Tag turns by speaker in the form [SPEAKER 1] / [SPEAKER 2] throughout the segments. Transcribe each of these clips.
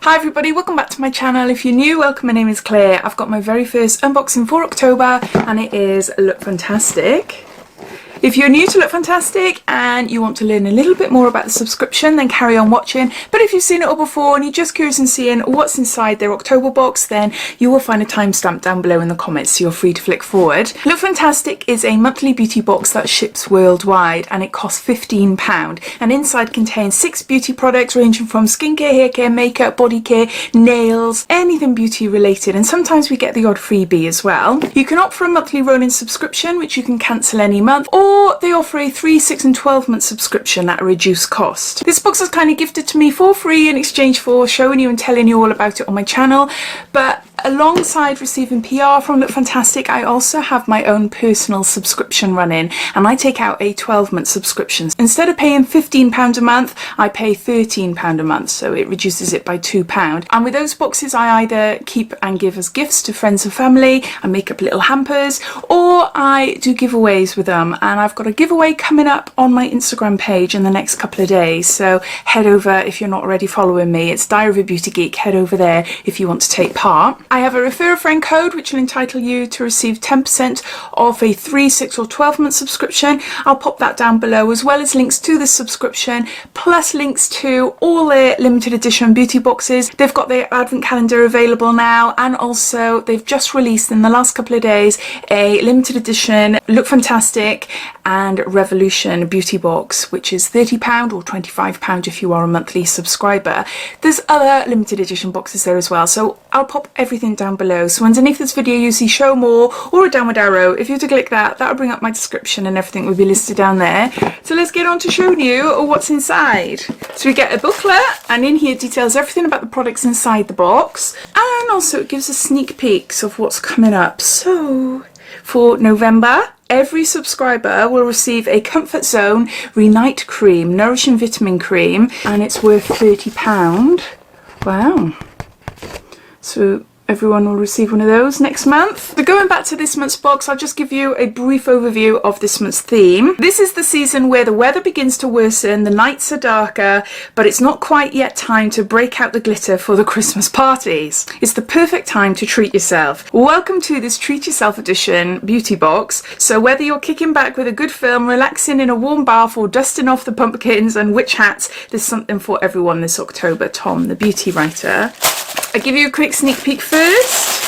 [SPEAKER 1] Hi everybody, welcome back to my channel. If you're new, welcome. My name is Claire. I've got my very first unboxing for October and it is Lookfantastic. If you're new to Lookfantastic and you want to learn a little bit more about the subscription, then carry on watching. But if you've seen it all before and you're just curious in seeing what's inside their October box, then you will find a timestamp down below in the comments, so you're free to flick forward. Lookfantastic is a monthly beauty box that ships worldwide and it costs £15. And inside contains 6 beauty products ranging from skincare, hair care, makeup, body care, nails, anything beauty related. And sometimes we get the odd freebie as well. You can opt for a monthly rolling subscription, which you can cancel any month, or they offer a 3, 6 and 12 month subscription at a reduced cost. This box was kind of gifted to me for free in exchange for showing you and telling you all about it on my channel. But alongside receiving PR from Lookfantastic, I also have my own personal subscription running, and I take out a 12-month subscription. Instead of paying £15 a month, I pay £13 a month, so it reduces it by £2. And with those boxes, I either keep and give as gifts to friends and family, I make up little hampers, or I do giveaways with them. And I've got a giveaway coming up on my Instagram page in the next couple of days, so head over if you're not already following me. It's Diaryofabeautygeek. Head over there if you want to take part. I have a refer a friend code which will entitle you to receive 10% off a 3, 6 or 12 month subscription. I'll pop that down below, as well as links to the subscription, plus links to all their limited edition beauty boxes. They've got their advent calendar available now, and also they've just released in the last couple of days a limited edition Lookfantastic and Revolution beauty box, which is £30 or £25 if you are a monthly subscriber. There's other limited edition boxes there as well, so I'll pop everything down below. So underneath this video you see show more or a downward arrow. If you were to click that, that'll bring up my description and everything will be listed down there. So let's get on to showing you what's inside. So we get a booklet, and in here details everything about the products inside the box, and also it gives us sneak peeks of what's coming up. So for November, every subscriber will receive a Comfort Zone Renite Cream, Nourishing Vitamin Cream, and it's worth £30. Wow. So everyone will receive one of those next month. But going back to this month's box, I'll just give you a brief overview of this month's theme. This is the season where the weather begins to worsen, the nights are darker, but it's not quite yet time to break out the glitter for the Christmas parties. It's the perfect time to treat yourself. Welcome to this Treat Yourself edition beauty box. So whether you're kicking back with a good film, relaxing in a warm bath, or dusting off the pumpkins and witch hats, there's something for everyone this October. Tom, the beauty writer. I'll give you a quick sneak peek first.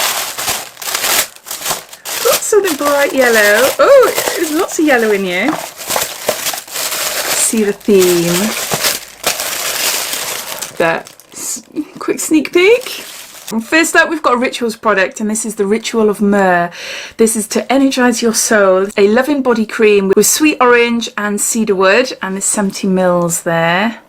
[SPEAKER 1] Got something bright yellow. Oh, there's lots of yellow in here. See the theme. That quick sneak peek. First up, we've got a Rituals product, and this is the Ritual of Myrrh. This is to energize your soul. A loving body cream with sweet orange and cedarwood, and there's 70 mils there.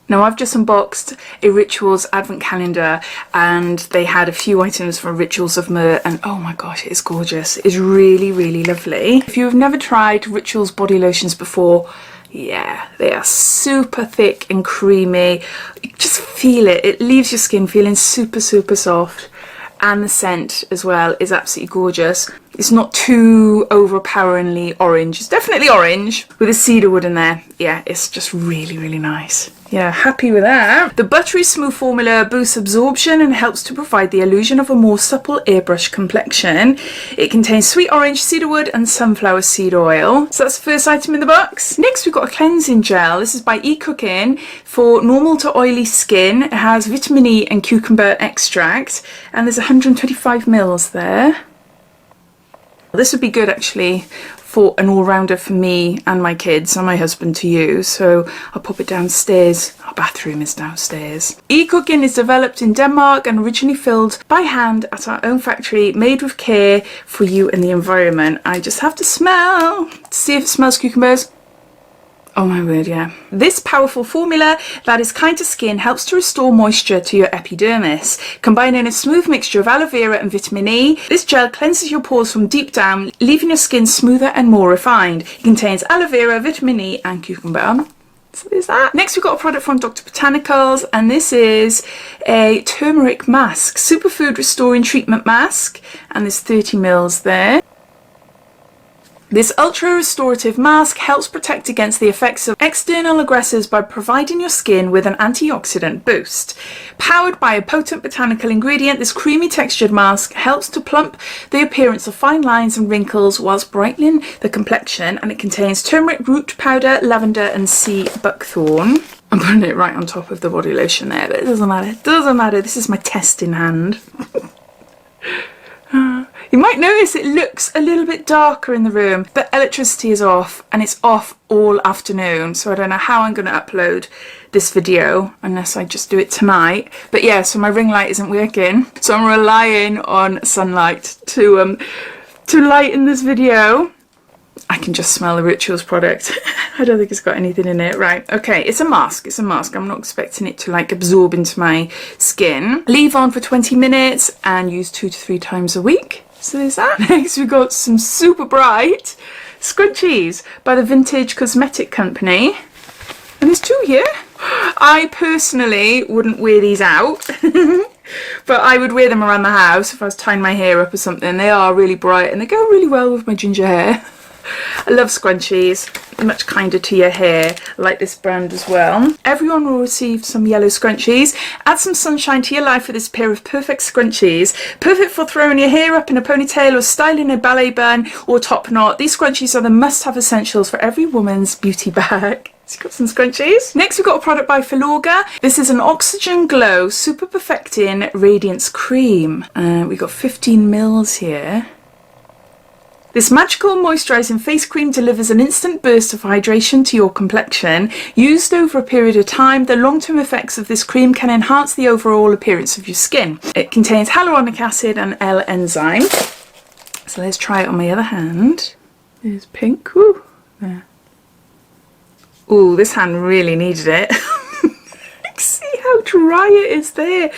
[SPEAKER 1] Now I've just unboxed a Rituals advent calendar, and they had a few items from Rituals of Myrrh, and oh my gosh, it's gorgeous. It's really, really lovely. If you've never tried Rituals body lotions before, yeah, they are super thick and creamy. You just feel it. It leaves your skin feeling super, super soft. And the scent as well is absolutely gorgeous. It's not too overpoweringly orange. It's definitely orange with a cedarwood in there. Yeah, it's just really, really nice. Yeah, happy with that. The buttery smooth formula boosts absorption and helps to provide the illusion of a more supple airbrush complexion. It contains sweet orange, cedarwood and sunflower seed oil. So that's the first item in the box. Next we've got a cleansing gel. This is by Ecooking for normal to oily skin. It has vitamin E and cucumber extract, and there's 125 mils there. This would be good actually for an all-rounder for me and my kids and my husband to use, so I'll pop it downstairs. Our bathroom is downstairs. Ecooking is developed in Denmark and originally filled by hand at our own factory, made with care for you and the environment. I just have to smell to see if it smells cucumbers. Oh my word, yeah. This powerful formula that is kind to skin helps to restore moisture to your epidermis. Combining a smooth mixture of aloe vera and vitamin E, this gel cleanses your pores from deep down, leaving your skin smoother and more refined. It contains aloe vera, vitamin E and cucumber. So there's that. Next we've got a product from Dr. Botanicals, and this is a Turmeric Mask, Superfood Restoring Treatment Mask, and there's 30 mils there. This ultra restorative mask helps protect against the effects of external aggressors by providing your skin with an antioxidant boost. Powered by a potent botanical ingredient, this creamy textured mask helps to plump the appearance of fine lines and wrinkles whilst brightening the complexion, and it contains turmeric root powder, lavender and sea buckthorn. I'm putting it right on top of the body lotion there, but it doesn't matter. It doesn't matter. This is my testing hand. You might notice it looks a little bit darker in the room, but electricity is off and it's off all afternoon, so I don't know how I'm going to upload this video unless I just do it tonight. But yeah, so my ring light isn't working, so I'm relying on sunlight to lighten this video. I can just smell the Rituals product. I don't think it's got anything in it. Right, okay, it's a mask. It's a mask. I'm not expecting it to like absorb into my skin. Leave on for 20 minutes and use 2 to 3 times a week. So there's that. Next we've got some super bright scrunchies by the Vintage Cosmetic Company. And there's 2 here. I personally wouldn't wear these out. But I would wear them around the house if I was tying my hair up or something. They are really bright and they go really well with my ginger hair. I love scrunchies, much kinder to your hair. I like this brand as well. Everyone will receive some yellow scrunchies. Add some sunshine to your life with this pair of perfect scrunchies. Perfect for throwing your hair up in a ponytail or styling a ballet bun or top knot. These scrunchies are the must-have essentials for every woman's beauty bag. So you've got some scrunchies. Next we've got a product by Faluga. This is an Oxygen Glow Super Perfecting Radiance Cream. We've got 15 mils here. This magical moisturising face cream delivers an instant burst of hydration to your complexion. Used over a period of time, the long-term effects of this cream can enhance the overall appearance of your skin. It contains hyaluronic acid and L-enzyme. So let's try it on my other hand. There's pink. Ooh, there. Ooh, this hand really needed it. See how dry it is there.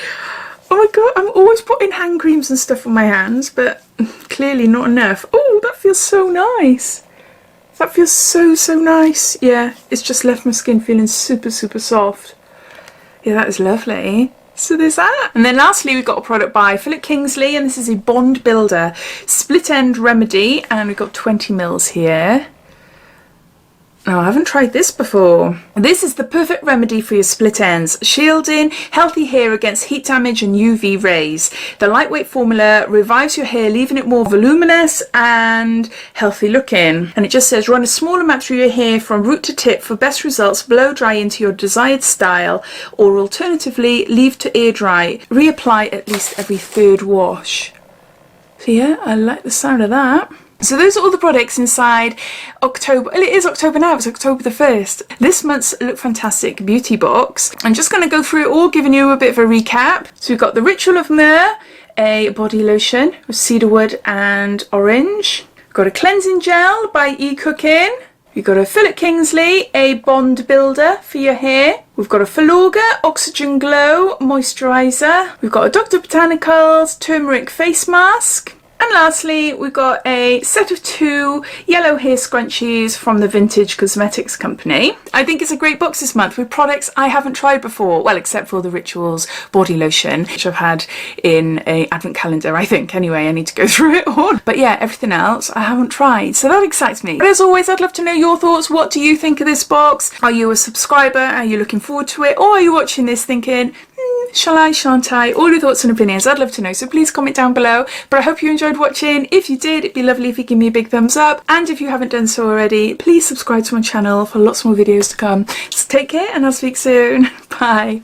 [SPEAKER 1] Oh my god, I'm always putting hand creams and stuff on my hands, but clearly not enough. Oh, that feels so nice. That feels so nice. Yeah, it's just left my skin feeling super soft. Yeah, that is lovely. So there's that. And then lastly, we've got a product by Kingsley, and this is a Bond Builder Split End Remedy, and we've got 20 mils here. Now, I haven't tried this before. This is the perfect remedy for your split ends, shielding healthy hair against heat damage and UV rays. The lightweight formula revives your hair, leaving it more voluminous and healthy looking. And it just says run a small amount through your hair from root to tip for best results. Blow dry into your desired style, or alternatively leave to air dry. Reapply at least every 3rd wash. So yeah, I like the sound of that. So those are all the products inside October. Well, it is October now, it's October the 1st. This month's Lookfantastic beauty box. I'm just going to go through it all, giving you a bit of a recap. So we've got the Ritual of Myrrh, a body lotion with cedarwood and orange. We've got a cleansing gel by Ecooking. We've got a Kingsley, a Bond Builder for your hair. We've got a Faluga Oxygen Glow Moisturiser. We've got a Dr. Botanicals Turmeric Face Mask. And lastly, we've got a set of 2 yellow hair scrunchies from the Vintage Cosmetics Company. I think it's a great box this month with products I haven't tried before. Well, except for the Rituals body lotion, which I've had in a advent calendar, I think. Anyway, I need to go through it all. But yeah, everything else I haven't tried. So that excites me. But as always, I'd love to know your thoughts. What do you think of this box? Are you a subscriber? Are you looking forward to it? Or are you watching this thinking, shall I, shan't I? All your thoughts and opinions, I'd love to know, so please comment down below. But I hope you enjoyed watching. If you did, it'd be lovely if you give me a big thumbs up, and if you haven't done so already, please subscribe to my channel for lots more videos to come. So take care, and I'll speak soon. Bye.